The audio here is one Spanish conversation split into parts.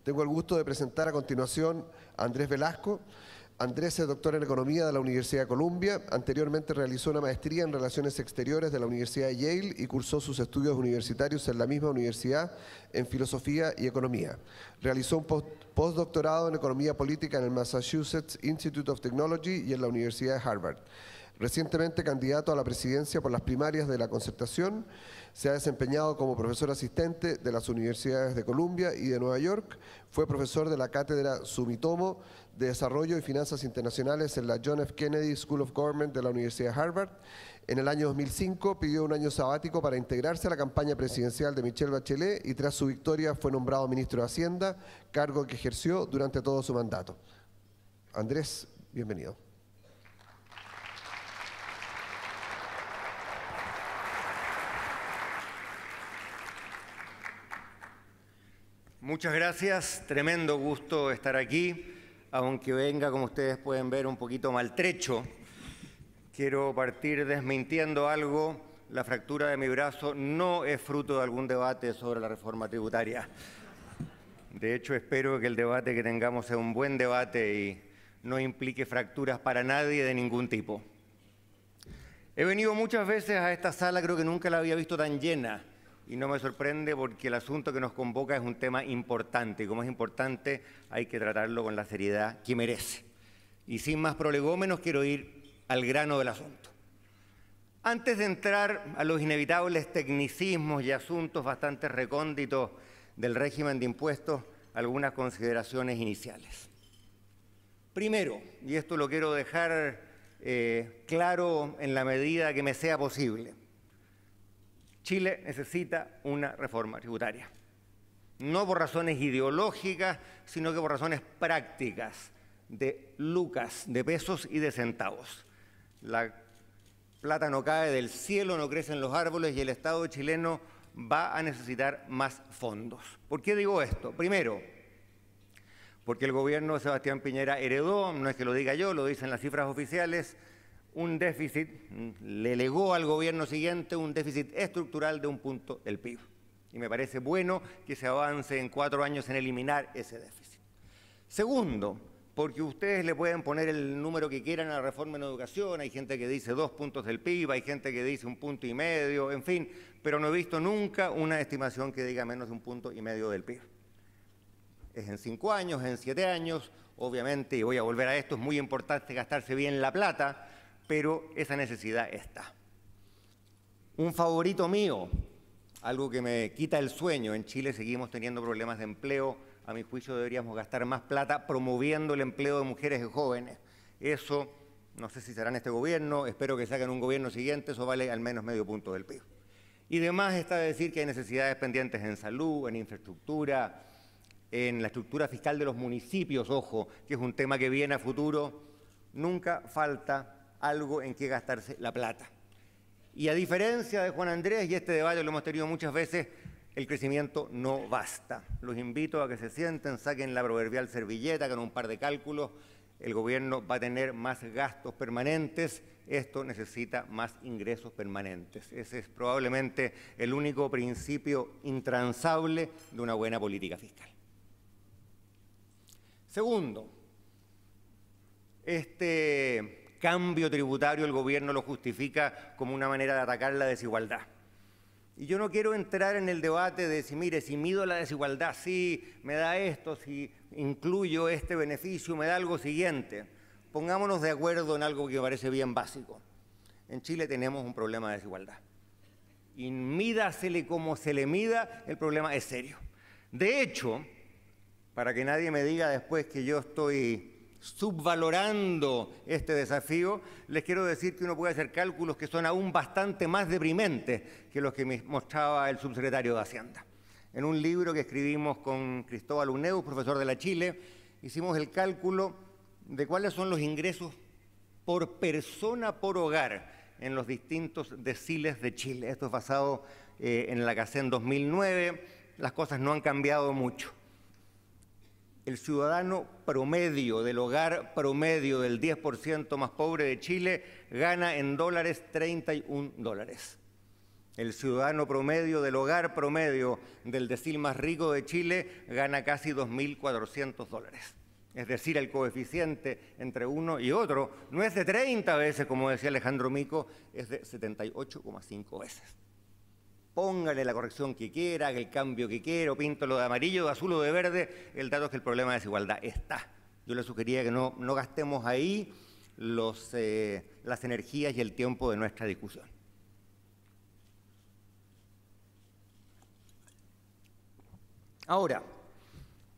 Tengo el gusto de presentar a continuación a Andrés Velasco. Andrés es doctor en Economía de la Universidad de Columbia. Anteriormente realizó una maestría en Relaciones Exteriores de la Universidad de Yale y cursó sus estudios universitarios en la misma universidad en Filosofía y Economía. Realizó un postdoctorado en Economía Política en el Massachusetts Institute of Technology y en la Universidad de Harvard. Recientemente candidato a la presidencia por las primarias de la Concertación, se ha desempeñado como profesor asistente de las universidades de Columbia y de Nueva York. Fue profesor de la cátedra Sumitomo de Desarrollo y Finanzas Internacionales en la John F. Kennedy School of Government de la Universidad de Harvard. En el año 2005 pidió un año sabático para integrarse a la campaña presidencial de Michelle Bachelet y tras su victoria fue nombrado ministro de Hacienda, cargo que ejerció durante todo su mandato. Andrés, bienvenido. Muchas gracias, tremendo gusto estar aquí, aunque venga, como ustedes pueden ver, un poquito maltrecho. Quiero partir desmintiendo algo. La fractura de mi brazo no es fruto de algún debate sobre la reforma tributaria. De hecho, espero que el debate que tengamos sea un buen debate y no implique fracturas para nadie de ningún tipo. He venido muchas veces a esta sala, creo que nunca la había visto tan llena. Y no me sorprende porque el asunto que nos convoca es un tema importante y como es importante hay que tratarlo con la seriedad que merece. Y sin más prolegómenos quiero ir al grano del asunto. Antes de entrar a los inevitables tecnicismos y asuntos bastante recónditos del régimen de impuestos, algunas consideraciones iniciales. Primero, y esto lo quiero dejar claro en la medida que me sea posible, Chile necesita una reforma tributaria, no por razones ideológicas, sino que por razones prácticas, de lucas, de pesos y de centavos. La plata no cae del cielo, no crecen los árboles y el Estado chileno va a necesitar más fondos. ¿Por qué digo esto? Primero, porque el gobierno de Sebastián Piñera heredó, no es que lo diga yo, lo dicen las cifras oficiales, un déficit, le legó al gobierno siguiente un déficit estructural de 1 punto del PIB. Y me parece bueno que se avance en 4 años en eliminar ese déficit. Segundo, porque ustedes le pueden poner el número que quieran a la reforma en educación, hay gente que dice 2 puntos del PIB, hay gente que dice 1,5 puntos, en fin, pero no he visto nunca una estimación que diga menos de 1,5 puntos del PIB. Es en 5 años, en 7 años, obviamente, y voy a volver a esto, es muy importante gastarse bien la plata, pero esa necesidad está. Un favorito mío, algo que me quita el sueño, en Chile seguimos teniendo problemas de empleo, a mi juicio deberíamos gastar más plata promoviendo el empleo de mujeres y jóvenes. Eso, no sé si será en este gobierno, espero que sea en un gobierno siguiente, eso vale al menos medio punto del PIB. Y demás está decir que hay necesidades pendientes en salud, en infraestructura, en la estructura fiscal de los municipios, ojo, que es un tema que viene a futuro, nunca falta algo en que gastarse la plata. Y a diferencia de Juan Andrés, y este debate lo hemos tenido muchas veces, el crecimiento no basta. Los invito a que se sienten, saquen la proverbial servilleta con un par de cálculos. El gobierno va a tener más gastos permanentes, esto necesita más ingresos permanentes. Ese es probablemente el único principio intransable de una buena política fiscal. Segundo, este cambio tributario el gobierno lo justifica como una manera de atacar la desigualdad. Y yo no quiero entrar en el debate de si, mire, si mido la desigualdad, si me da esto, si incluyo este beneficio, me da algo siguiente. Pongámonos de acuerdo en algo que me parece bien básico. En Chile tenemos un problema de desigualdad. Y mídasele como se le mida, el problema es serio. De hecho, para que nadie me diga después que yo estoy subvalorando este desafío, les quiero decir que uno puede hacer cálculos que son aún bastante más deprimentes que los que me mostraba el subsecretario de Hacienda. En un libro que escribimos con Cristóbal Uneus, profesor de la Chile, hicimos el cálculo de cuáles son los ingresos por persona por hogar en los distintos deciles de Chile. Esto es basado en la CACEN 2009, las cosas no han cambiado mucho. El ciudadano promedio del hogar promedio del 10% más pobre de Chile gana en dólares $31. El ciudadano promedio del hogar promedio del decil más rico de Chile gana casi 2.400 dólares. Es decir, el coeficiente entre uno y otro no es de 30 veces, como decía Alejandro Mico, es de 78,5 veces. Póngale la corrección que quiera, haga el cambio que quiera, o píntalo de amarillo, de azul o de verde, el dato es que el problema de desigualdad está. Yo le sugería que no gastemos ahí las energías y el tiempo de nuestra discusión. Ahora,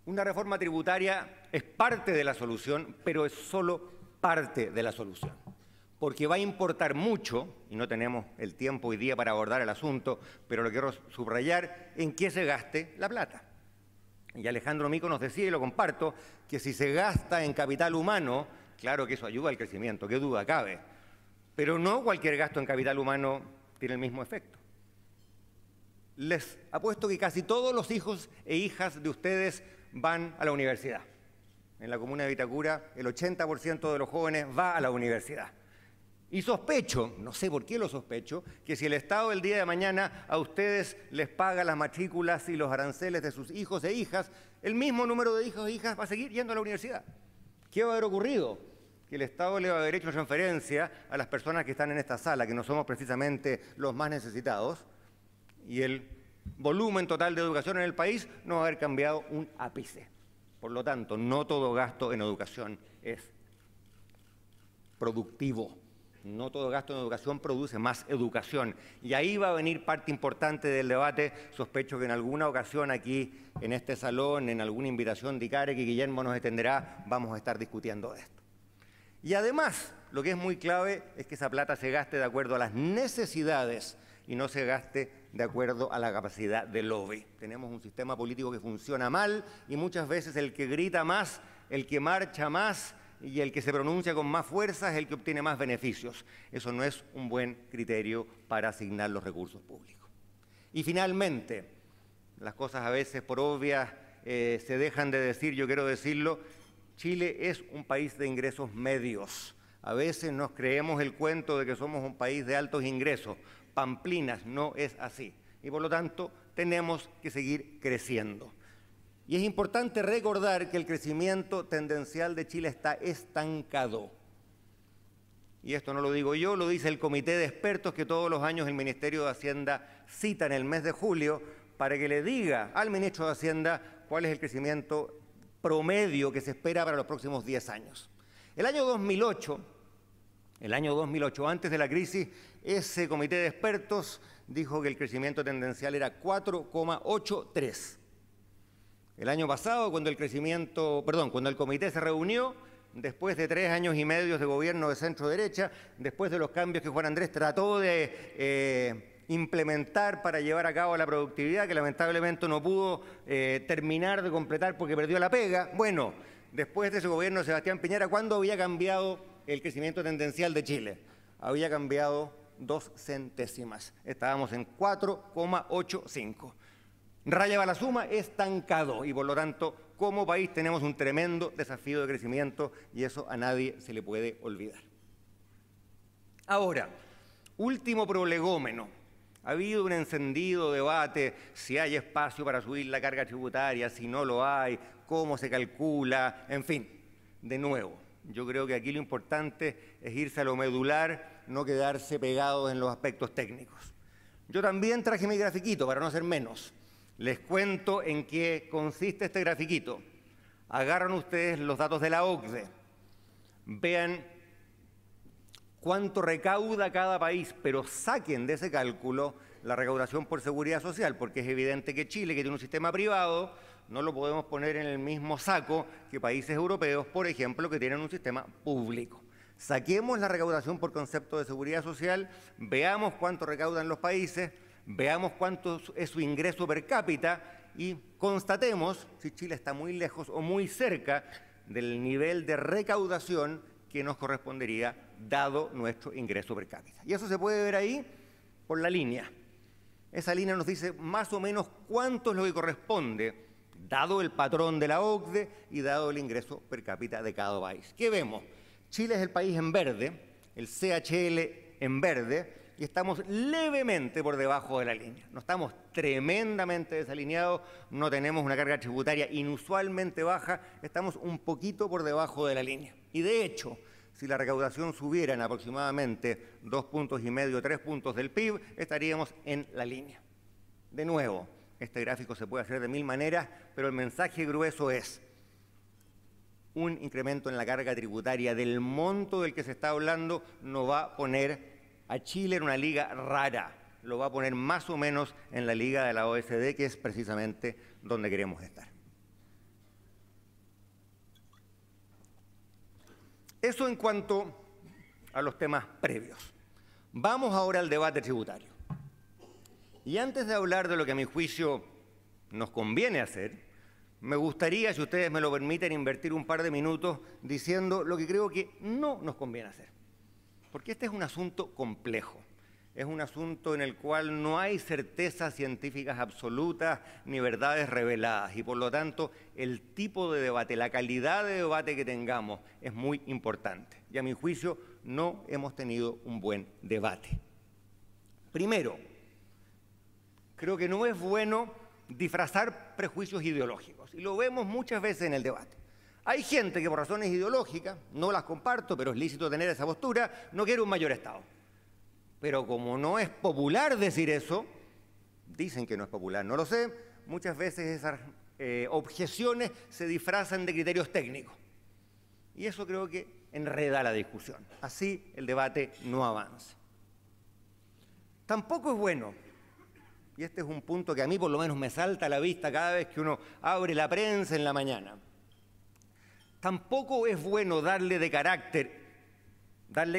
una reforma tributaria es parte de la solución, pero es solo parte de la solución, porque va a importar mucho, y no tenemos el tiempo hoy día para abordar el asunto, pero lo quiero subrayar, en qué se gaste la plata. Y Alejandro Mico nos decía, y lo comparto, que si se gasta en capital humano, claro que eso ayuda al crecimiento, qué duda cabe, pero no cualquier gasto en capital humano tiene el mismo efecto. Les apuesto que casi todos los hijos e hijas de ustedes van a la universidad. En la comuna de Vitacura, el 80% de los jóvenes va a la universidad. Y sospecho, no sé por qué lo sospecho, que si el Estado el día de mañana a ustedes les paga las matrículas y los aranceles de sus hijos e hijas, el mismo número de hijos e hijas va a seguir yendo a la universidad. ¿Qué va a haber ocurrido? Que el Estado le va a haber hecho transferencia a las personas que están en esta sala, que no somos precisamente los más necesitados, y el volumen total de educación en el país no va a haber cambiado un ápice. Por lo tanto, no todo gasto en educación es productivo. No todo gasto en educación produce más educación. Y ahí va a venir parte importante del debate. Sospecho que en alguna ocasión aquí, en este salón, en alguna invitación de ICARE que Guillermo nos extenderá, vamos a estar discutiendo de esto. Y además, lo que es muy clave es que esa plata se gaste de acuerdo a las necesidades y no se gaste de acuerdo a la capacidad de lobby. Tenemos un sistema político que funciona mal y muchas veces el que grita más, el que marcha más y el que se pronuncia con más fuerza es el que obtiene más beneficios. Eso no es un buen criterio para asignar los recursos públicos. Y finalmente, las cosas a veces por obvias se dejan de decir, yo quiero decirlo, Chile es un país de ingresos medios. A veces nos creemos el cuento de que somos un país de altos ingresos. Pamplinas no es así y por lo tanto tenemos que seguir creciendo. Y es importante recordar que el crecimiento tendencial de Chile está estancado. Y esto no lo digo yo, lo dice el comité de expertos que todos los años el Ministerio de Hacienda cita en el mes de julio para que le diga al ministro de Hacienda cuál es el crecimiento promedio que se espera para los próximos 10 años. El año 2008, antes de la crisis, ese comité de expertos dijo que el crecimiento tendencial era 4,83. El año pasado, cuando el comité se reunió, después de 3 años y medio de gobierno de centro-derecha, después de los cambios que Juan Andrés trató de implementar para llevar a cabo la productividad, que lamentablemente no pudo terminar de completar porque perdió la pega. Bueno, después de ese gobierno de Sebastián Piñera, ¿cuándo había cambiado el crecimiento tendencial de Chile? Había cambiado 2 centésimas. Estábamos en 4,85. Raya va la suma, estancado. Y por lo tanto, como país tenemos un tremendo desafío de crecimiento y eso a nadie se le puede olvidar. Ahora, último prolegómeno. Ha habido un encendido debate si hay espacio para subir la carga tributaria, si no lo hay, cómo se calcula, en fin, de nuevo. Yo creo que aquí lo importante es irse a lo medular, no quedarse pegados en los aspectos técnicos. Yo también traje mi grafiquito, para no ser menos. Les cuento en qué consiste este grafiquito. Agarran ustedes los datos de la OCDE. Vean cuánto recauda cada país, pero saquen de ese cálculo la recaudación por seguridad social, porque es evidente que Chile, que tiene un sistema privado, no lo podemos poner en el mismo saco que países europeos, por ejemplo, que tienen un sistema público. Saquemos la recaudación por concepto de seguridad social, veamos cuánto recaudan los países, veamos cuánto es su ingreso per cápita y constatemos si Chile está muy lejos o muy cerca del nivel de recaudación que nos correspondería dado nuestro ingreso per cápita. Y eso se puede ver ahí por la línea. Esa línea nos dice más o menos cuánto es lo que corresponde dado el patrón de la OCDE y dado el ingreso per cápita de cada país. ¿Qué vemos? Chile es el país en verde, el CHL en verde, y estamos levemente por debajo de la línea. No estamos tremendamente desalineados, no tenemos una carga tributaria inusualmente baja, estamos un poquito por debajo de la línea. Y de hecho, si la recaudación subiera en aproximadamente 2,5 puntos, 3 puntos del PIB, estaríamos en la línea. De nuevo, este gráfico se puede hacer de mil maneras, pero el mensaje grueso es un incremento en la carga tributaria del monto del que se está hablando no va a poner a Chile en una liga rara, lo va a poner más o menos en la liga de la OECD, que es precisamente donde queremos estar. Eso en cuanto a los temas previos. Vamos ahora al debate tributario. Y antes de hablar de lo que a mi juicio nos conviene hacer, me gustaría, si ustedes me lo permiten, invertir un par de minutos diciendo lo que creo que no nos conviene hacer. Porque este es un asunto complejo. Es un asunto en el cual no hay certezas científicas absolutas ni verdades reveladas. Y por lo tanto, el tipo de debate, la calidad de debate que tengamos es muy importante. Y a mi juicio, no hemos tenido un buen debate. Primero, creo que no es bueno disfrazar prejuicios ideológicos. Y lo vemos muchas veces en el debate. Hay gente que por razones ideológicas, no las comparto, pero es lícito tener esa postura, no quiere un mayor Estado. Pero como no es popular decir eso, dicen que no es popular, no lo sé, muchas veces esas objeciones se disfrazan de criterios técnicos. Y eso creo que enreda la discusión. Así el debate no avanza. Tampoco es bueno, y este es un punto que a mí por lo menos me salta a la vista cada vez que uno abre la prensa en la mañana, tampoco es bueno darle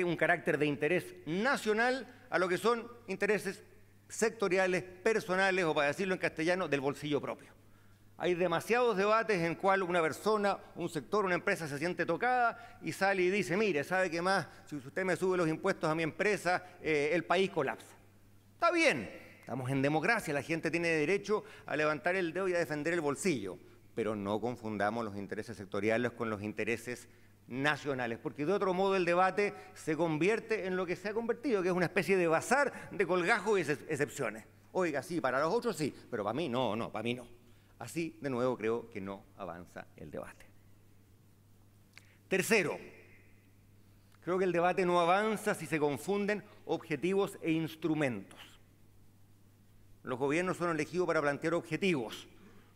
un carácter de interés nacional a lo que son intereses sectoriales, personales o, para decirlo en castellano, del bolsillo propio. Hay demasiados debates en cual una persona, un sector, una empresa se siente tocada y sale y dice, mire, ¿sabe qué más? Si usted me sube los impuestos a mi empresa, el país colapsa. Está bien, estamos en democracia, la gente tiene derecho a levantar el dedo y a defender el bolsillo, pero no confundamos los intereses sectoriales con los intereses nacionales, porque de otro modo el debate se convierte en lo que se ha convertido, que es una especie de bazar de colgajos y excepciones. Oiga, sí, para los otros sí, pero para mí no, para mí no. Así, de nuevo, creo que no avanza el debate. Tercero, creo que el debate no avanza si se confunden objetivos e instrumentos. Los gobiernos son elegidos para plantear objetivos.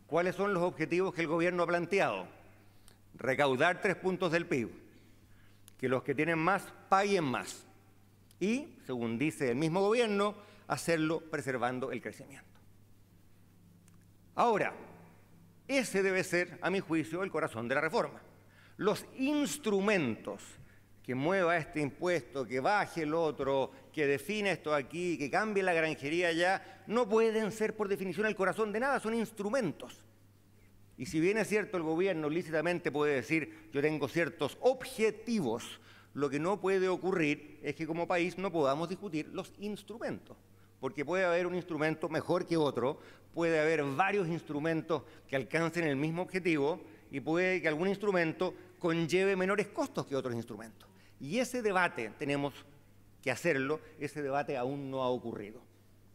¿Cuáles son los objetivos que el gobierno ha planteado? Recaudar 3 puntos del PIB, que los que tienen más paguen más y, según dice el mismo gobierno, hacerlo preservando el crecimiento. Ahora, ese debe ser, a mi juicio, el corazón de la reforma. Los instrumentos que mueva este impuesto, que baje el otro, que define esto aquí, que cambie la granjería allá, no pueden ser por definición el corazón de nada, son instrumentos. Y si bien es cierto, el gobierno lícitamente puede decir, yo tengo ciertos objetivos, lo que no puede ocurrir es que como país no podamos discutir los instrumentos, porque puede haber un instrumento mejor que otro, puede haber varios instrumentos que alcancen el mismo objetivo y puede que algún instrumento conlleve menores costos que otros instrumentos. Y ese debate tenemos que hacerlo, ese debate aún no ha ocurrido.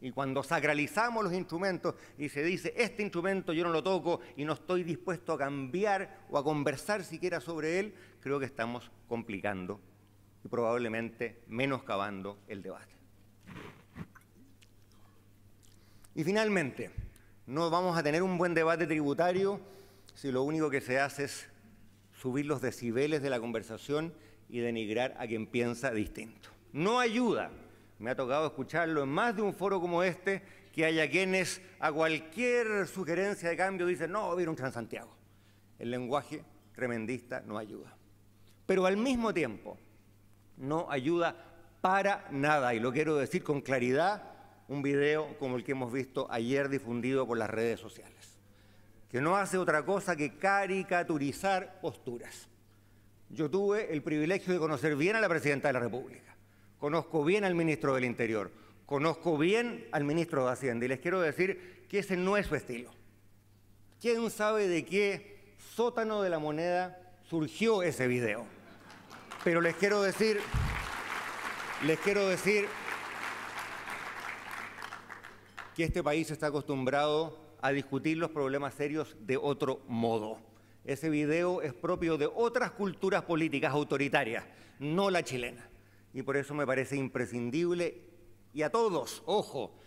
Y cuando sacralizamos los instrumentos y se dice, este instrumento yo no lo toco y no estoy dispuesto a cambiar o a conversar siquiera sobre él, creo que estamos complicando y probablemente menoscabando el debate. Y finalmente, no vamos a tener un buen debate tributario si lo único que se hace es subir los decibeles de la conversación y denigrar a quien piensa distinto. No ayuda. Me ha tocado escucharlo en más de un foro como este, que haya quienes a cualquier sugerencia de cambio dicen, no, viene un Transantiago. El lenguaje tremendista no ayuda. Pero al mismo tiempo, no ayuda para nada, y lo quiero decir con claridad, un video como el que hemos visto ayer difundido por las redes sociales, que no hace otra cosa que caricaturizar posturas. Yo tuve el privilegio de conocer bien a la Presidenta de la República. Conozco bien al ministro del Interior, conozco bien al ministro de Hacienda y les quiero decir que ese no es su estilo. ¿Quién sabe de qué sótano de la moneda surgió ese video? Pero les quiero decir que este país está acostumbrado a discutir los problemas serios de otro modo. Ese video es propio de otras culturas políticas autoritarias, no la chilena. Y por eso me parece imprescindible, y a todos, ojo,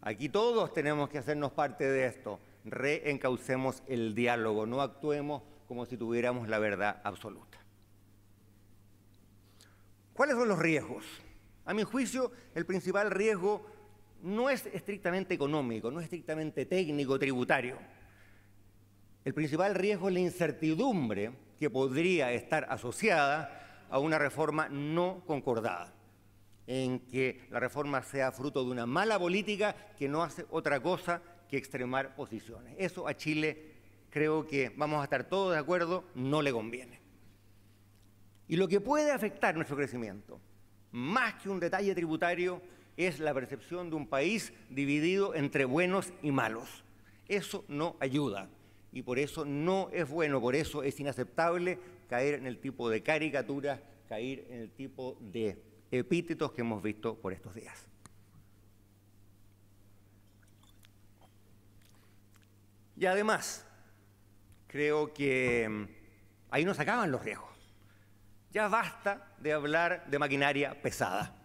aquí todos tenemos que hacernos parte de esto, reencaucemos el diálogo, no actuemos como si tuviéramos la verdad absoluta. ¿Cuáles son los riesgos? A mi juicio, el principal riesgo no es estrictamente económico, no es estrictamente técnico, tributario. El principal riesgo es la incertidumbre que podría estar asociada a una reforma no concordada, en que la reforma sea fruto de una mala política que no hace otra cosa que extremar posiciones. Eso a Chile, creo que vamos a estar todos de acuerdo, no le conviene. Y lo que puede afectar nuestro crecimiento, más que un detalle tributario, es la percepción de un país dividido entre buenos y malos. Eso no ayuda y por eso no es bueno, por eso es inaceptable caer en el tipo de caricaturas, caer en el tipo de epítetos que hemos visto por estos días. Y además, creo que ahí no se acaban los riesgos. Ya basta de hablar de maquinaria pesada.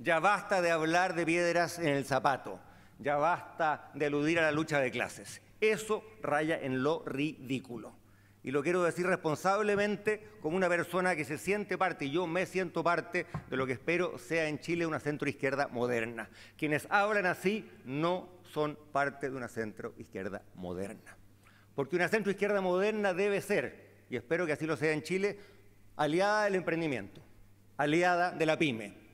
Ya basta de hablar de piedras en el zapato. Ya basta de aludir a la lucha de clases. Eso raya en lo ridículo. Y lo quiero decir responsablemente como una persona que se siente parte, y yo me siento parte de lo que espero sea en Chile una centroizquierda moderna. Quienes hablan así no son parte de una centroizquierda moderna. Porque una centroizquierda moderna debe ser, y espero que así lo sea en Chile, aliada del emprendimiento, aliada de la pyme.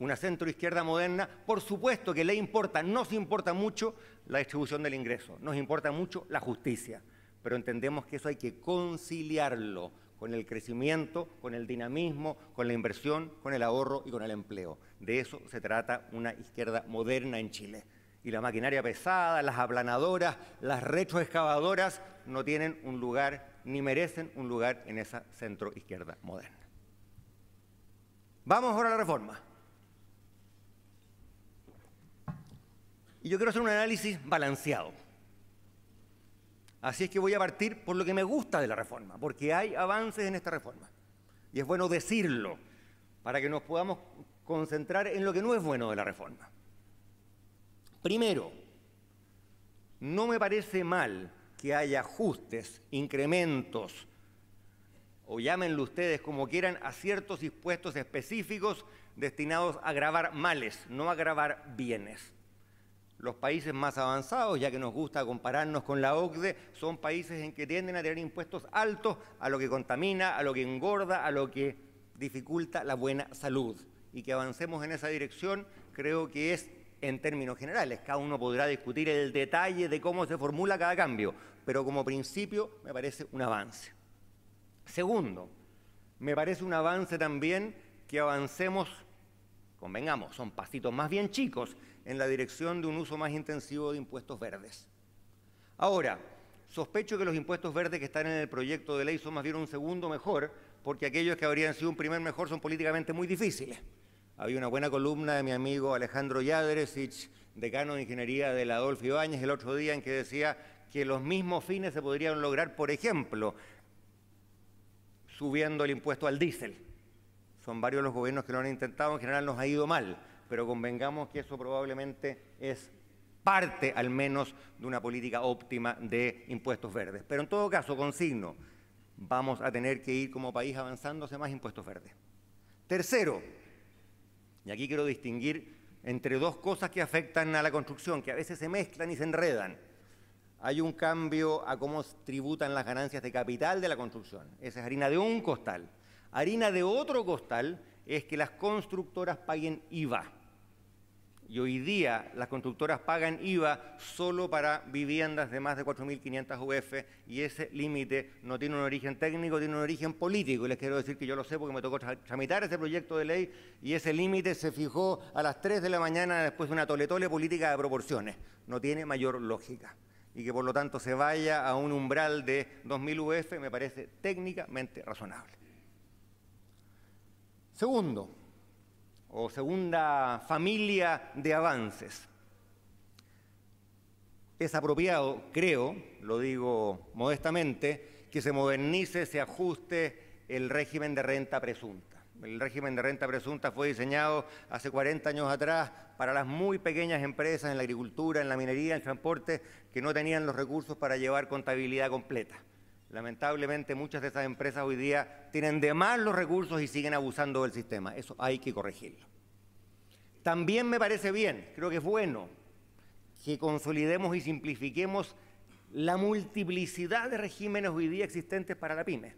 Una centroizquierda moderna, por supuesto que le importa, nos importa mucho la distribución del ingreso, nos importa mucho la justicia, pero entendemos que eso hay que conciliarlo con el crecimiento, con el dinamismo, con la inversión, con el ahorro y con el empleo. De eso se trata una izquierda moderna en Chile. Y la maquinaria pesada, las aplanadoras, las retroexcavadoras no tienen un lugar ni merecen un lugar en esa centroizquierda moderna. Vamos ahora a la reforma. Y yo quiero hacer un análisis balanceado. Así es que voy a partir por lo que me gusta de la reforma, porque hay avances en esta reforma. Y es bueno decirlo, para que nos podamos concentrar en lo que no es bueno de la reforma. Primero, no me parece mal que haya ajustes, incrementos, o llámenlo ustedes como quieran, a ciertos impuestos específicos destinados a gravar males, no a gravar bienes. Los países más avanzados, ya que nos gusta compararnos con la OCDE, son países en que tienden a tener impuestos altos a lo que contamina, a lo que engorda, a lo que dificulta la buena salud. Y que avancemos en esa dirección creo que es en términos generales. Cada uno podrá discutir el detalle de cómo se formula cada cambio, pero como principio me parece un avance. Segundo, me parece un avance también que avancemos, convengamos, son pasitos más bien chicos, en la dirección de un uso más intensivo de impuestos verdes. Ahora, sospecho que los impuestos verdes que están en el proyecto de ley son más bien un segundo mejor, porque aquellos que habrían sido un primer mejor son políticamente muy difíciles. Había una buena columna de mi amigo Alejandro Jadresich, decano de Ingeniería de la Adolfo Ibáñez, el otro día, en que decía que los mismos fines se podrían lograr, por ejemplo, subiendo el impuesto al diésel. Son varios los gobiernos que lo han intentado, en general nos ha ido mal, pero convengamos que eso probablemente es parte, al menos, de una política óptima de impuestos verdes. Pero en todo caso, consigno, vamos a tener que ir como país avanzando hacia más impuestos verdes. Tercero, y aquí quiero distinguir entre dos cosas que afectan a la construcción, que a veces se mezclan y se enredan. Hay un cambio a cómo tributan las ganancias de capital de la construcción. Esa es harina de un costal. Harina de otro costal es que las constructoras paguen IVA. Y hoy día las constructoras pagan IVA solo para viviendas de más de 4.500 UF y ese límite no tiene un origen técnico, tiene un origen político. Y les quiero decir que yo lo sé porque me tocó tramitar ese proyecto de ley y ese límite se fijó a las 3 de la mañana después de una toletole política de proporciones. No tiene mayor lógica. Y que por lo tanto se vaya a un umbral de 2.000 UF me parece técnicamente razonable. Segundo, o segunda familia de avances, es apropiado, creo, lo digo modestamente, que se modernice, se ajuste el régimen de renta presunta. El régimen de renta presunta fue diseñado hace 40 años atrás para las muy pequeñas empresas en la agricultura, en la minería, en el transporte, que no tenían los recursos para llevar contabilidad completa. Lamentablemente, muchas de esas empresas hoy día tienen de más los recursos y siguen abusando del sistema. Eso hay que corregirlo. También me parece bien, creo que es bueno, que consolidemos y simplifiquemos la multiplicidad de regímenes hoy día existentes para la pyme.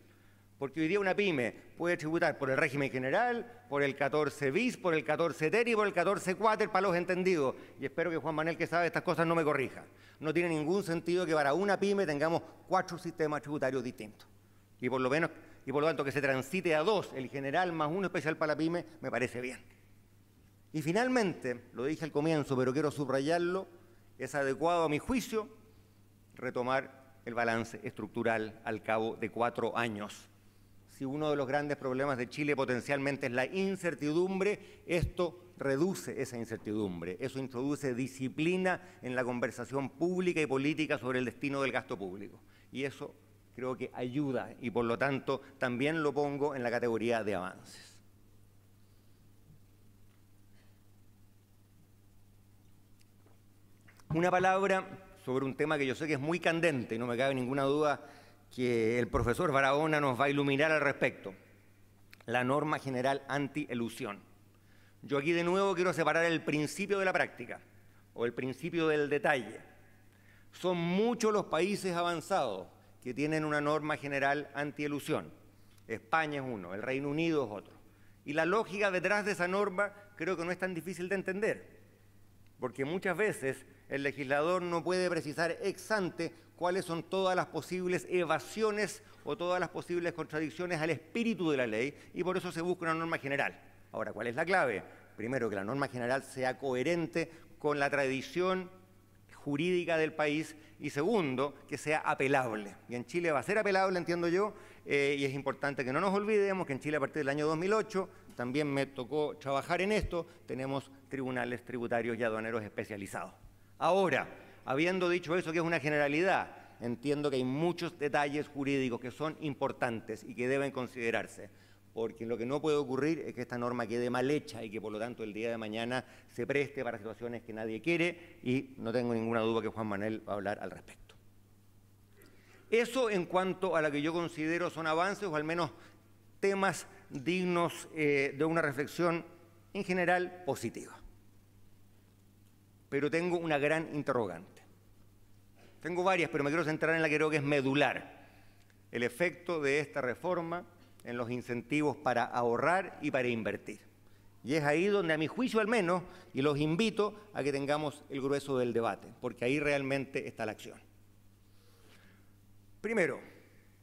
Porque hoy día una pyme puede tributar por el régimen general, por el 14 bis, por el 14 ter y por el 14 quater para los entendidos. Y espero que Juan Manuel, que sabe estas cosas, no me corrija. No tiene ningún sentido que para una pyme tengamos 4 sistemas tributarios distintos. Y por lo tanto que se transite a 2, el general más uno especial para la pyme, me parece bien. Y finalmente, lo dije al comienzo, pero quiero subrayarlo, es adecuado a mi juicio retomar el balance estructural al cabo de 4 años. Si uno de los grandes problemas de Chile potencialmente es la incertidumbre, esto reduce esa incertidumbre. Eso introduce disciplina en la conversación pública y política sobre el destino del gasto público. Y eso creo que ayuda y por lo tanto también lo pongo en la categoría de avances. Una palabra sobre un tema que yo sé que es muy candente y no me cabe ninguna duda que el profesor Barahona nos va a iluminar al respecto. La norma general anti-elusión. Yo aquí de nuevo quiero separar el principio de la práctica o el principio del detalle. Son muchos los países avanzados que tienen una norma general anti-elusión. España es uno, el Reino Unido es otro. Y la lógica detrás de esa norma creo que no es tan difícil de entender, porque muchas veces el legislador no puede precisar ex ante cuáles son todas las posibles evasiones o todas las posibles contradicciones al espíritu de la ley y por eso se busca una norma general. Ahora, ¿cuál es la clave? Primero, que la norma general sea coherente con la tradición jurídica del país y segundo, que sea apelable. Y en Chile va a ser apelable, entiendo yo, y es importante que no nos olvidemos que en Chile a partir del año 2008, también me tocó trabajar en esto, tenemos tribunales tributarios y aduaneros especializados. Ahora, habiendo dicho eso, que es una generalidad, entiendo que hay muchos detalles jurídicos que son importantes y que deben considerarse, porque lo que no puede ocurrir es que esta norma quede mal hecha y que por lo tanto el día de mañana se preste para situaciones que nadie quiere y no tengo ninguna duda que Juan Manuel va a hablar al respecto. Eso en cuanto a lo que yo considero son avances o al menos temas dignos de una reflexión en general positiva. Pero tengo una gran interrogante. Tengo varias, pero me quiero centrar en la que creo que es medular. El efecto de esta reforma en los incentivos para ahorrar y para invertir. Y es ahí donde, a mi juicio al menos, y los invito a que tengamos el grueso del debate, porque ahí realmente está la acción. Primero,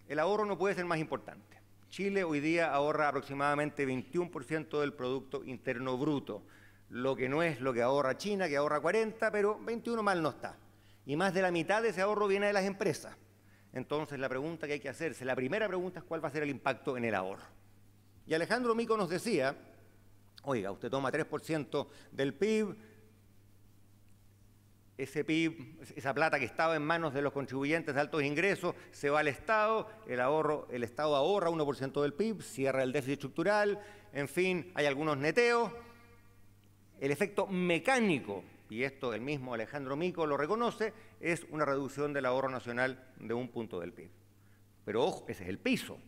el ahorro no puede ser más importante. Chile hoy día ahorra aproximadamente 21% del Producto Interno Bruto, lo que no es lo que ahorra China, que ahorra 40, pero 21 mal no está. Y más de la mitad de ese ahorro viene de las empresas. Entonces, la pregunta que hay que hacerse, la primera pregunta es cuál va a ser el impacto en el ahorro. Y Alejandro Mico nos decía, oiga, usted toma 3% del PIB, ese PIB, esa plata que estaba en manos de los contribuyentes de altos ingresos, se va al Estado, el Estado ahorra 1% del PIB, cierra el déficit estructural, en fin, hay algunos neteos. El efecto mecánico, y esto el mismo Alejandro Mico lo reconoce, es una reducción del ahorro nacional de 1 punto del PIB. Pero ojo, ese es el piso.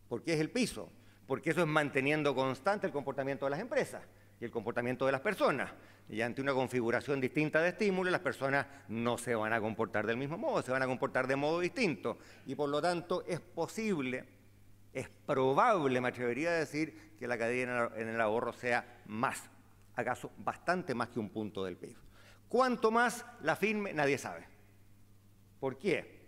¿Por qué es el piso? Porque eso es manteniendo constante el comportamiento de las empresas y el comportamiento de las personas. Y ante una configuración distinta de estímulos, las personas no se van a comportar del mismo modo, se van a comportar de modo distinto. Y por lo tanto es posible, es probable, me atrevería a decir, que la caída en el ahorro sea más, acaso bastante más que 1 punto del PIB. ¿Cuánto más la firme? Nadie sabe. ¿Por qué?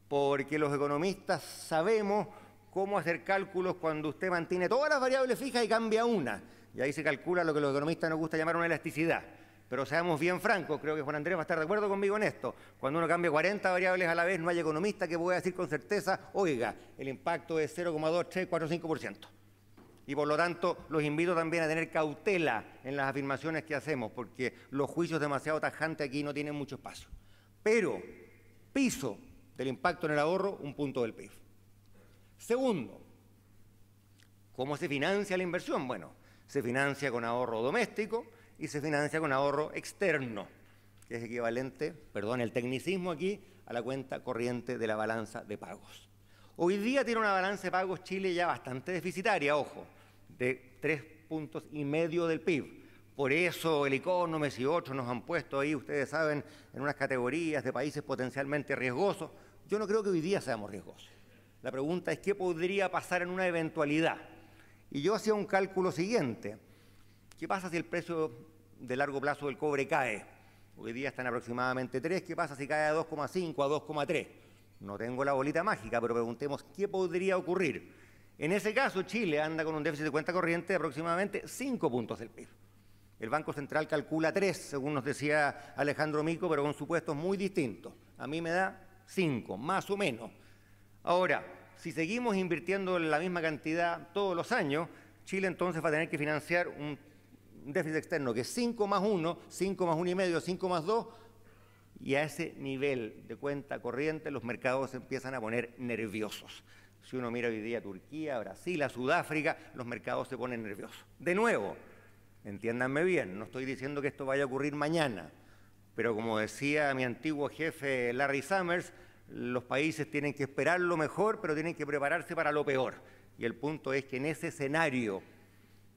Porque los economistas sabemos cómo hacer cálculos cuando usted mantiene todas las variables fijas y cambia una. Y ahí se calcula lo que los economistas nos gusta llamar una elasticidad. Pero seamos bien francos, creo que Juan Andrés va a estar de acuerdo conmigo en esto. Cuando uno cambia 40 variables a la vez, no hay economista que pueda decir con certeza, oiga, el impacto es 0,2, 3, 4, 5%. Y por lo tanto, los invito también a tener cautela en las afirmaciones que hacemos, porque los juicios demasiado tajantes aquí no tienen mucho espacio. Pero, piso del impacto en el ahorro, 1 punto del PIB. Segundo, ¿cómo se financia la inversión? Bueno, se financia con ahorro doméstico y se financia con ahorro externo, que es equivalente, perdón el tecnicismo aquí, a la cuenta corriente de la balanza de pagos. Hoy día tiene una balanza de pagos Chile ya bastante deficitaria, ojo, de 3,5 puntos del PIB. Por eso el Economist y otros nos han puesto ahí, ustedes saben, en unas categorías de países potencialmente riesgosos. Yo no creo que hoy día seamos riesgosos. La pregunta es qué podría pasar en una eventualidad. Y yo hacía un cálculo siguiente. ¿Qué pasa si el precio de largo plazo del cobre cae? Hoy día está en aproximadamente 3. ¿Qué pasa si cae a 2,5, a 2,3? No tengo la bolita mágica, pero preguntemos qué podría ocurrir. En ese caso, Chile anda con un déficit de cuenta corriente de aproximadamente 5 puntos del PIB. El Banco Central calcula 3, según nos decía Alejandro Mico, pero con supuestos muy distintos. A mí me da 5, más o menos. Ahora, si seguimos invirtiendo la misma cantidad todos los años, Chile entonces va a tener que financiar un déficit externo que es 5 más 1, 5 más 1,5, 5 más 2, y a ese nivel de cuenta corriente los mercados se empiezan a poner nerviosos. Si uno mira hoy día a Turquía, a Brasil, a Sudáfrica, los mercados se ponen nerviosos. De nuevo, entiéndanme bien, no estoy diciendo que esto vaya a ocurrir mañana, pero como decía mi antiguo jefe Larry Summers, los países tienen que esperar lo mejor, pero tienen que prepararse para lo peor. Y el punto es que en ese escenario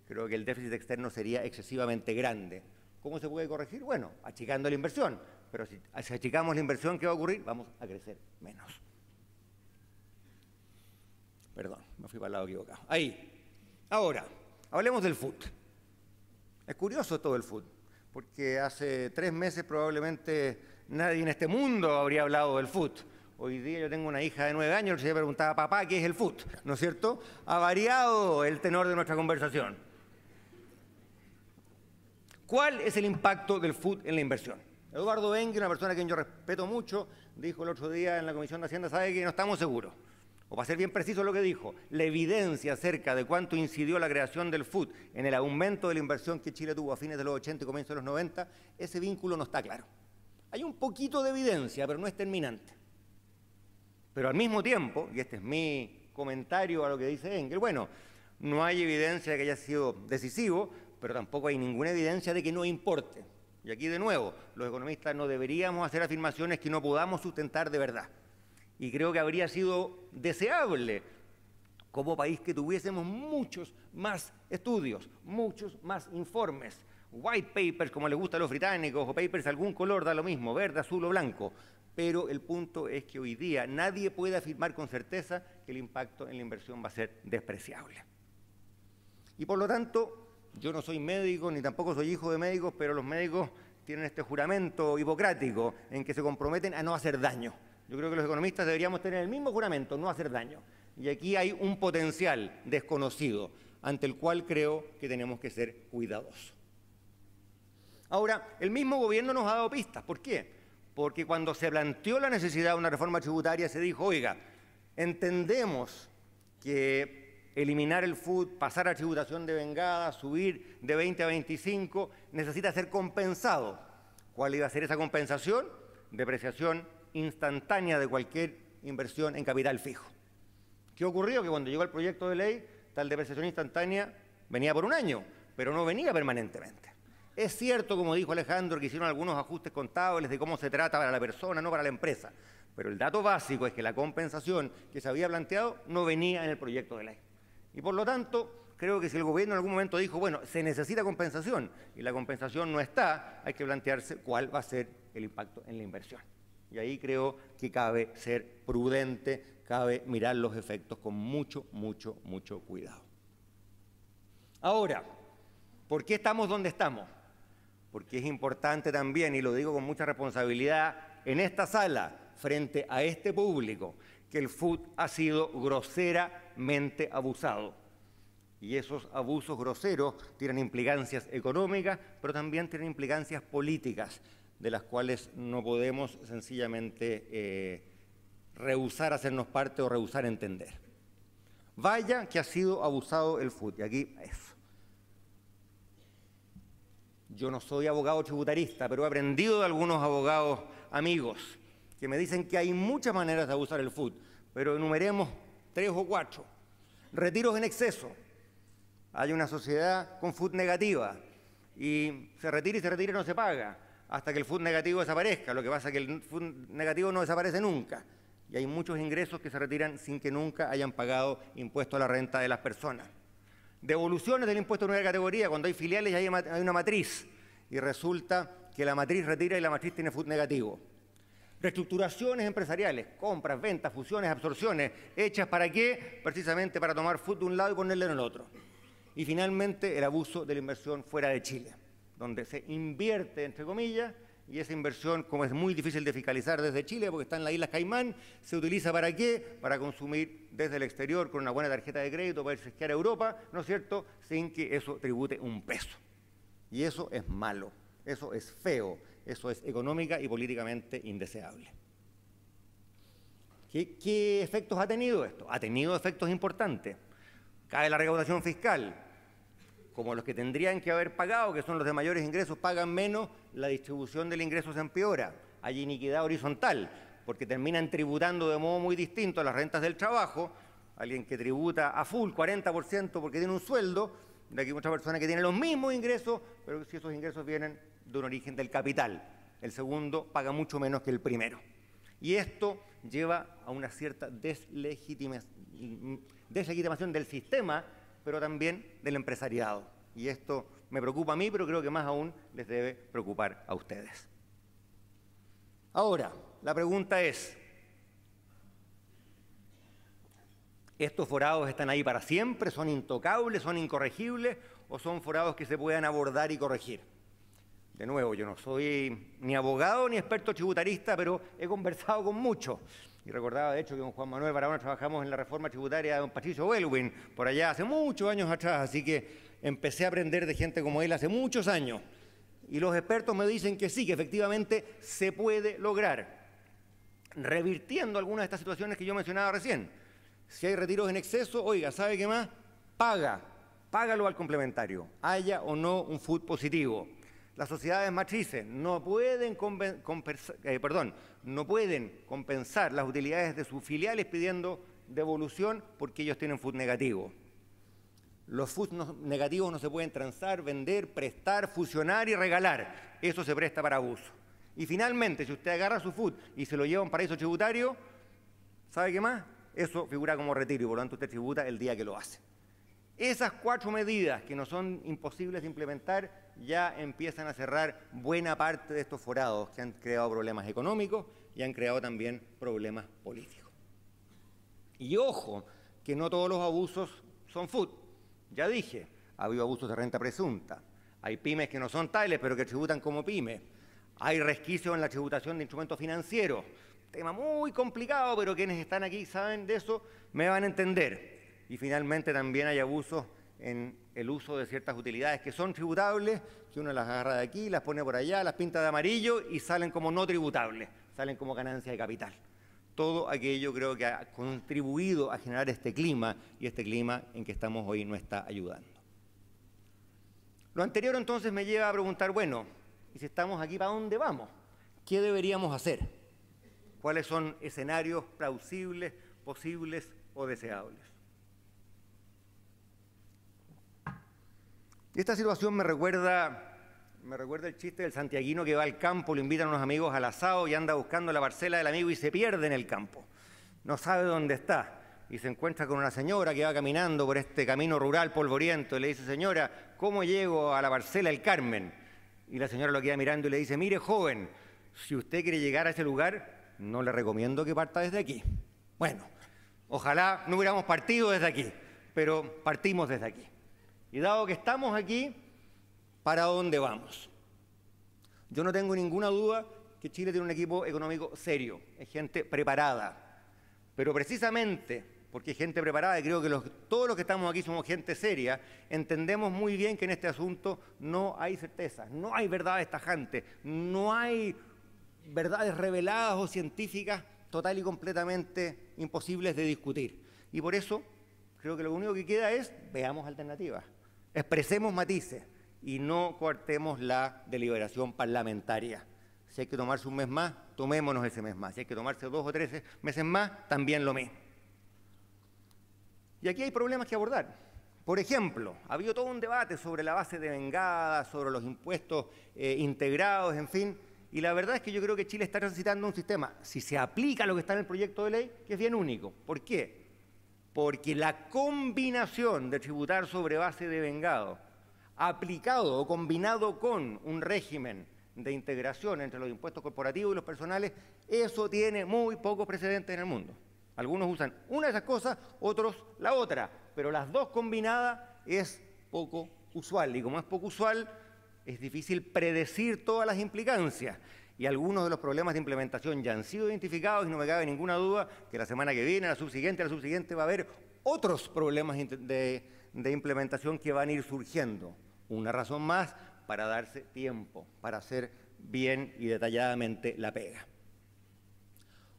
creo que el déficit externo sería excesivamente grande. ¿Cómo se puede corregir? Bueno, achicando la inversión. Pero si achicamos la inversión, ¿qué va a ocurrir? Vamos a crecer menos. Perdón, me fui para el lado equivocado. Ahí. Ahora, hablemos del food. Es curioso todo el food, porque hace 3 meses probablemente nadie en este mundo habría hablado del food. Hoy día yo tengo una hija de 9 años que se preguntaba, papá, ¿qué es el food? ¿No es cierto? Ha variado el tenor de nuestra conversación. ¿Cuál es el impacto del food en la inversión? Eduardo Bengue, una persona a quien yo respeto mucho, dijo el otro día en la Comisión de Hacienda, sabe que no estamos seguros. O para ser bien preciso lo que dijo, la evidencia acerca de cuánto incidió la creación del food en el aumento de la inversión que Chile tuvo a fines de los 80 y comienzos de los 90, ese vínculo no está claro. Hay un poquito de evidencia, pero no es terminante. Pero al mismo tiempo, y este es mi comentario a lo que dice Engel, bueno, no hay evidencia de que haya sido decisivo, pero tampoco hay ninguna evidencia de que no importe. Y aquí de nuevo, los economistas no deberíamos hacer afirmaciones que no podamos sustentar de verdad. Y creo que habría sido deseable como país que tuviésemos muchos más estudios, muchos más informes, white papers como les gusta a los británicos o papers de algún color, da lo mismo, verde, azul o blanco. Pero el punto es que hoy día nadie puede afirmar con certeza que el impacto en la inversión va a ser despreciable. Y por lo tanto, yo no soy médico ni tampoco soy hijo de médicos, pero los médicos tienen este juramento hipocrático en que se comprometen a no hacer daño. Yo creo que los economistas deberíamos tener el mismo juramento, no hacer daño. Y aquí hay un potencial desconocido ante el cual creo que tenemos que ser cuidadosos. Ahora, el mismo gobierno nos ha dado pistas. ¿Por qué? Porque cuando se planteó la necesidad de una reforma tributaria se dijo, oiga, entendemos que eliminar el food, pasar a tributación de vengada, subir de 20 a 25, necesita ser compensado. ¿Cuál iba a ser esa compensación? Depreciación instantánea de cualquier inversión en capital fijo. ¿Qué ocurrió? Que cuando llegó el proyecto de ley, tal depreciación instantánea venía por un año, pero no venía permanentemente. Es cierto, como dijo Alejandro, que hicieron algunos ajustes contables de cómo se trata para la persona, no para la empresa, pero el dato básico es que la compensación que se había planteado no venía en el proyecto de ley. Y por lo tanto, creo que si el gobierno en algún momento dijo, bueno, se necesita compensación y la compensación no está, hay que plantearse cuál va a ser el impacto en la inversión. Y ahí creo que cabe ser prudente, cabe mirar los efectos con mucho, mucho, mucho cuidado. Ahora, ¿por qué estamos donde estamos? Porque es importante también, y lo digo con mucha responsabilidad, en esta sala, frente a este público, que el food ha sido groseramente abusado. Y esos abusos groseros tienen implicancias económicas, pero también tienen implicancias políticas, de las cuales no podemos sencillamente rehusar hacernos parte o rehusar entender. Vaya que ha sido abusado el food, y aquí eso. Yo no soy abogado tributarista, pero he aprendido de algunos abogados amigos que me dicen que hay muchas maneras de abusar el FUT, pero enumeremos 3 o 4. Retiros en exceso. Hay una sociedad con FUT negativa y se retira y no se paga hasta que el FUT negativo desaparezca. Lo que pasa es que el FUT negativo no desaparece nunca y hay muchos ingresos que se retiran sin que nunca hayan pagado impuesto a la renta de las personas. Devoluciones del impuesto de primera categoría, cuando hay filiales y hay una matriz y resulta que la matriz retira y la matriz tiene FUT negativo. Reestructuraciones empresariales, compras, ventas, fusiones, absorciones, hechas ¿para qué? Precisamente para tomar FUT de un lado y ponerle en el otro. Y finalmente el abuso de la inversión fuera de Chile, donde se invierte, entre comillas, y esa inversión, como es muy difícil de fiscalizar desde Chile, porque está en las Islas Caimán, se utiliza ¿para qué? Para consumir desde el exterior con una buena tarjeta de crédito, para ir a esquiar a Europa, ¿no es cierto?, sin que eso tribute un peso. Y eso es malo, eso es feo, eso es económica y políticamente indeseable. ¿Qué efectos ha tenido esto? Ha tenido efectos importantes. Cae la recaudación fiscal. Como los que tendrían que haber pagado, que son los de mayores ingresos, pagan menos, la distribución del ingreso se empeora. Hay iniquidad horizontal, porque terminan tributando de modo muy distinto a las rentas del trabajo. Alguien que tributa a full 40% porque tiene un sueldo, de aquí otra persona que tiene los mismos ingresos, pero si esos ingresos vienen de un origen del capital. El segundo paga mucho menos que el primero. Y esto lleva a una cierta deslegitimación del sistema, pero también del empresariado. Y esto me preocupa a mí, pero creo que más aún les debe preocupar a ustedes. Ahora, la pregunta es, ¿estos forados están ahí para siempre? ¿Son intocables? ¿Son incorregibles? ¿O son forados que se puedan abordar y corregir? De nuevo, yo no soy ni abogado ni experto tributarista, pero he conversado con muchos. Y recordaba, de hecho, que con Juan Manuel Barahona trabajamos en la reforma tributaria de don Patricio Belwin, por allá hace muchos años atrás, así que empecé a aprender de gente como él hace muchos años. Y los expertos me dicen que sí, que efectivamente se puede lograr, revirtiendo algunas de estas situaciones que yo mencionaba recién. Si hay retiros en exceso, oiga, ¿sabe qué más? Págalo al complementario, haya o no un FUT positivo. Las sociedades matrices no pueden compensar las utilidades de sus filiales pidiendo devolución porque ellos tienen FUT negativo. Los FUT negativos no se pueden transar, vender, prestar, fusionar y regalar. Eso se presta para abuso. Y finalmente, si usted agarra su FUT y se lo lleva a un paraíso tributario, ¿sabe qué más? Eso figura como retiro y por lo tanto usted tributa el día que lo hace. Esas 4 medidas que no son imposibles de implementar ya empiezan a cerrar buena parte de estos forados que han creado problemas económicos y han creado también problemas políticos. Y ojo, que no todos los abusos son FUT. Ya dije, ha habido abusos de renta presunta. Hay pymes que no son tales, pero que tributan como pymes. Hay resquicios en la tributación de instrumentos financieros. Tema muy complicado, pero quienes están aquí saben de eso, me van a entender. Y finalmente también hay abusos en el uso de ciertas utilidades que son tributables, que uno las agarra de aquí, las pone por allá, las pinta de amarillo y salen como no tributables, salen como ganancia de capital. Todo aquello creo que ha contribuido a generar este clima y este clima en que estamos hoy no está ayudando. Lo anterior entonces me lleva a preguntar, bueno, ¿y si estamos aquí, para dónde vamos? ¿Qué deberíamos hacer? ¿Cuáles son escenarios plausibles, posibles o deseables? Y esta situación me recuerda el chiste del santiaguino que va al campo, le invitan a unos amigos al asado y anda buscando la parcela del amigo y se pierde en el campo. No sabe dónde está y se encuentra con una señora que va caminando por este camino rural polvoriento y le dice, señora, ¿cómo llego a la parcela El Carmen? Y la señora lo queda mirando y le dice, mire joven, si usted quiere llegar a ese lugar, no le recomiendo que parta desde aquí. Bueno, ojalá no hubiéramos partido desde aquí, pero partimos desde aquí. Y dado que estamos aquí, ¿para dónde vamos? Yo no tengo ninguna duda que Chile tiene un equipo económico serio, es gente preparada. Pero precisamente porque es gente preparada, y creo que todos los que estamos aquí somos gente seria, entendemos muy bien que en este asunto no hay certezas, no hay verdades tajantes, no hay verdades reveladas o científicas total y completamente imposibles de discutir. Y por eso creo que lo único que queda es veamos alternativas. Expresemos matices y no coartemos la deliberación parlamentaria. Si hay que tomarse un mes más, tomémonos ese mes más. Si hay que tomarse 2 o 3 meses más, también lo mismo. Y aquí hay problemas que abordar. Por ejemplo, ha habido todo un debate sobre la base de vengada, sobre los impuestos integrados, en fin, y la verdad es que yo creo que Chile está transitando un sistema, si se aplica lo que está en el proyecto de ley, que es bien único. ¿Por qué? Porque la combinación de tributar sobre base de vengado, aplicado o combinado con un régimen de integración entre los impuestos corporativos y los personales, eso tiene muy pocos precedentes en el mundo. Algunos usan una de esas cosas, otros la otra, pero las dos combinadas es poco usual. Y como es poco usual, es difícil predecir todas las implicancias. Y algunos de los problemas de implementación ya han sido identificados y no me cabe ninguna duda que la semana que viene, la subsiguiente va a haber otros problemas de implementación que van a ir surgiendo. Una razón más para darse tiempo, para hacer bien y detalladamente la pega.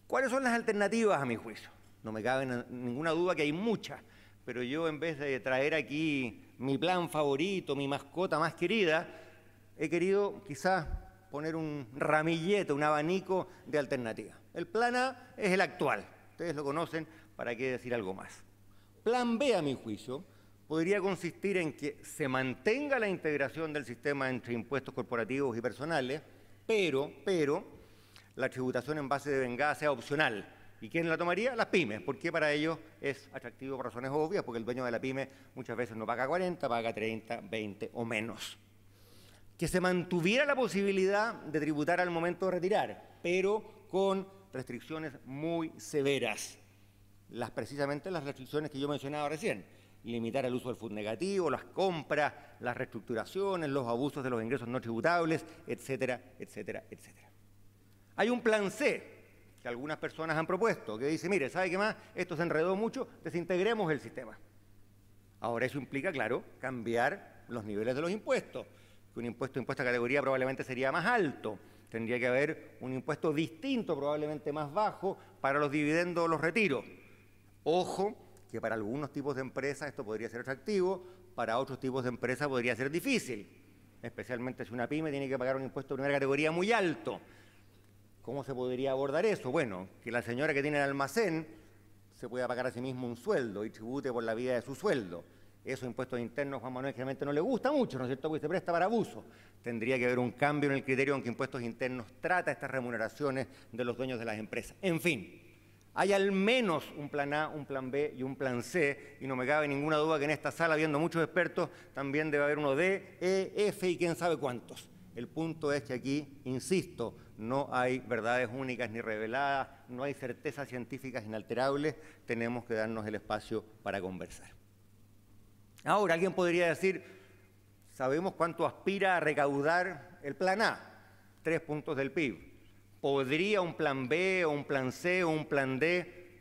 ¿Cuáles son las alternativas a mi juicio? No me cabe ninguna duda que hay muchas, pero yo en vez de traer aquí mi plan favorito, mi mascota más querida, he querido quizás poner un ramillete, un abanico de alternativas. El plan A es el actual, ustedes lo conocen, ¿para qué decir algo más? Plan B, a mi juicio, podría consistir en que se mantenga la integración del sistema entre impuestos corporativos y personales, pero la tributación en base de vengada sea opcional. ¿Y quién la tomaría? Las pymes, porque para ellos es atractivo por razones obvias, porque el dueño de la pyme muchas veces no paga 40, paga 30, 20 o menos. Que se mantuviera la posibilidad de tributar al momento de retirar, pero con restricciones muy severas. Precisamente las restricciones que yo mencionaba recién. Limitar el uso del FUT negativo, las compras, las reestructuraciones, los abusos de los ingresos no tributables, etcétera, etcétera, etcétera. Hay un plan C que algunas personas han propuesto, que dice, mire, ¿sabe qué más? Esto se enredó mucho, desintegremos el sistema. Ahora eso implica, claro, cambiar los niveles de los impuestos. Que un impuesto de categoría probablemente sería más alto. Tendría que haber un impuesto distinto, probablemente más bajo, para los dividendos o los retiros. Ojo, que para algunos tipos de empresas esto podría ser atractivo, para otros tipos de empresas podría ser difícil, especialmente si una pyme tiene que pagar un impuesto de primera categoría muy alto. ¿Cómo se podría abordar eso? Bueno, que la señora que tiene el almacén se pueda pagar a sí mismo un sueldo y tribute por la vida de su sueldo. Esos impuestos internos, Juan Manuel, generalmente no le gusta mucho, ¿no es cierto?, porque se presta para abuso. Tendría que haber un cambio en el criterio en que impuestos internos trata estas remuneraciones de los dueños de las empresas. En fin, hay al menos un plan A, un plan B y un plan C, y no me cabe ninguna duda que en esta sala, habiendo muchos expertos, también debe haber uno D, E, F y quién sabe cuántos. El punto es que aquí, insisto, no hay verdades únicas ni reveladas, no hay certezas científicas inalterables, tenemos que darnos el espacio para conversar. Ahora, alguien podría decir, sabemos cuánto aspira a recaudar el plan A, 3 puntos del PIB. ¿Podría un plan B o un plan C o un plan D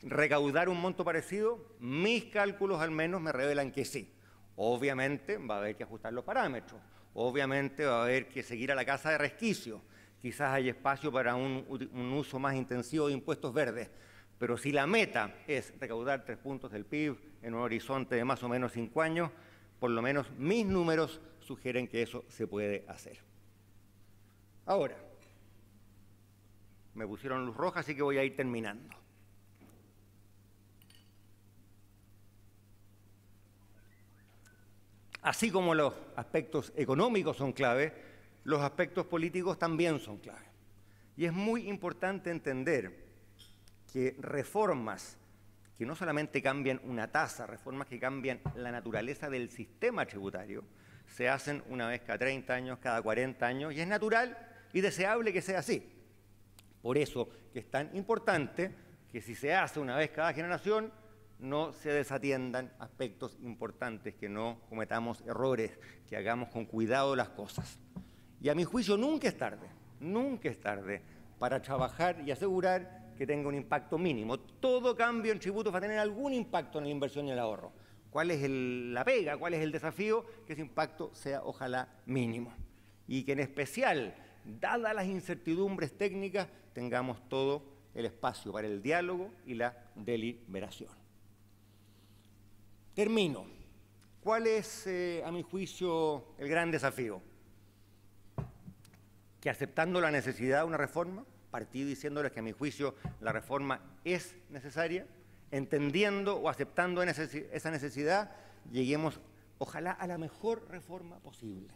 recaudar un monto parecido? Mis cálculos al menos me revelan que sí. Obviamente va a haber que ajustar los parámetros, obviamente va a haber que seguir a la casa de resquicio, quizás hay espacio para un uso más intensivo de impuestos verdes, pero si la meta es recaudar 3 puntos del PIB en un horizonte de más o menos 5 años, por lo menos mis números sugieren que eso se puede hacer. Ahora, me pusieron luz roja, así que voy a ir terminando. Así como los aspectos económicos son clave, los aspectos políticos también son clave. Y es muy importante entender que reformas que no solamente cambian una tasa, reformas que cambian la naturaleza del sistema tributario, se hacen una vez cada 30 años, cada 40 años, y es natural y deseable que sea así. Por eso que es tan importante que si se hace una vez cada generación, no se desatiendan aspectos importantes, que no cometamos errores, que hagamos con cuidado las cosas. Y a mi juicio nunca es tarde para trabajar y asegurar que tenga un impacto mínimo. Todo cambio en tributos va a tener algún impacto en la inversión y el ahorro. ¿Cuál es la pega? ¿Cuál es el desafío? Que ese impacto sea, ojalá, mínimo. Y que en especial, dadas las incertidumbres técnicas, tengamos todo el espacio para el diálogo y la deliberación. Termino. ¿Cuál es, a mi juicio, el gran desafío? que aceptando la necesidad de una reforma, partí diciéndoles que a mi juicio la reforma es necesaria, entendiendo o aceptando esa necesidad, lleguemos ojalá a la mejor reforma posible.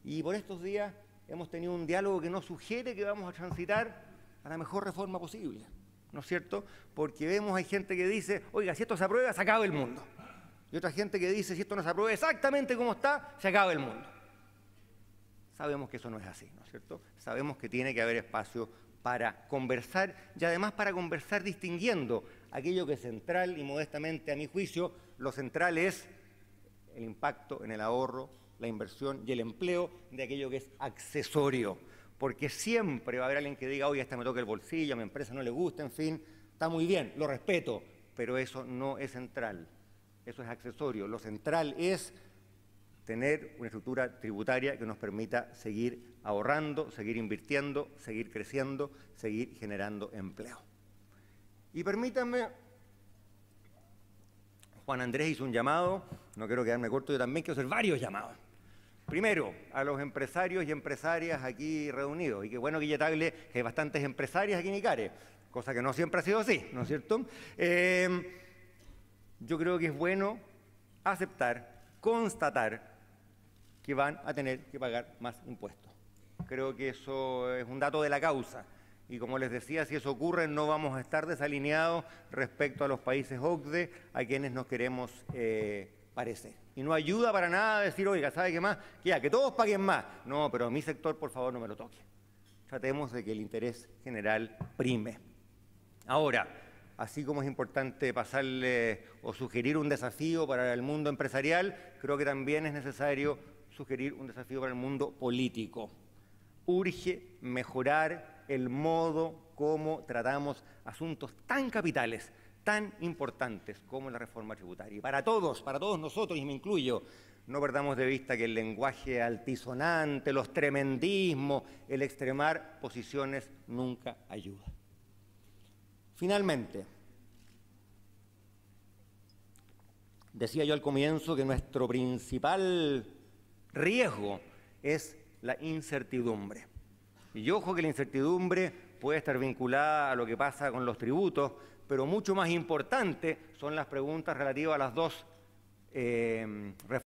Y por estos días hemos tenido un diálogo que nos sugiere que vamos a transitar a la mejor reforma posible, ¿no es cierto? Porque vemos, hay gente que dice, oiga, si esto se aprueba, se acaba el mundo. Y otra gente que dice, si esto no se aprueba exactamente como está, se acaba el mundo. Sabemos que eso no es así, ¿no es cierto? Sabemos que tiene que haber espacio para conversar y además para conversar distinguiendo aquello que es central y modestamente a mi juicio, lo central es el impacto en el ahorro, la inversión y el empleo de aquello que es accesorio. Porque siempre va a haber alguien que diga, oye, esta me toca el bolsillo, a mi empresa no le gusta, en fin, está muy bien, lo respeto, pero eso no es central, eso es accesorio. Lo central es tener una estructura tributaria que nos permita seguir ahorrando, seguir invirtiendo, seguir creciendo, seguir generando empleo. Y permítanme, Juan Andrés hizo un llamado, no quiero quedarme corto, yo también quiero hacer varios llamados. Primero, a los empresarios y empresarias aquí reunidos, y qué bueno, Guilletable, que hay bastantes empresarias aquí en Icare, cosa que no siempre ha sido así, ¿no es cierto? Yo creo que es bueno aceptar, constatar que van a tener que pagar más impuestos. Creo que eso es un dato de la causa. Y como les decía, si eso ocurre, no vamos a estar desalineados respecto a los países OCDE a quienes nos queremos parecer. Y no ayuda para nada decir, oiga, ¿sabe qué más? Que todos paguen más. No, pero a mi sector, por favor, no me lo toque. Tratemos de que el interés general prime. Ahora, así como es importante pasarle o sugerir un desafío para el mundo empresarial, creo que también es necesario sugerir un desafío para el mundo político. Urge mejorar el modo como tratamos asuntos tan capitales, tan importantes como la reforma tributaria. Y para todos nosotros, y me incluyo, no perdamos de vista que el lenguaje altisonante, los tremendismos, el extremar posiciones nunca ayuda. Finalmente, decía yo al comienzo que nuestro principal riesgo es la incertidumbre. Y ojo que la incertidumbre puede estar vinculada a lo que pasa con los tributos, pero mucho más importante son las preguntas relativas a las dos reformas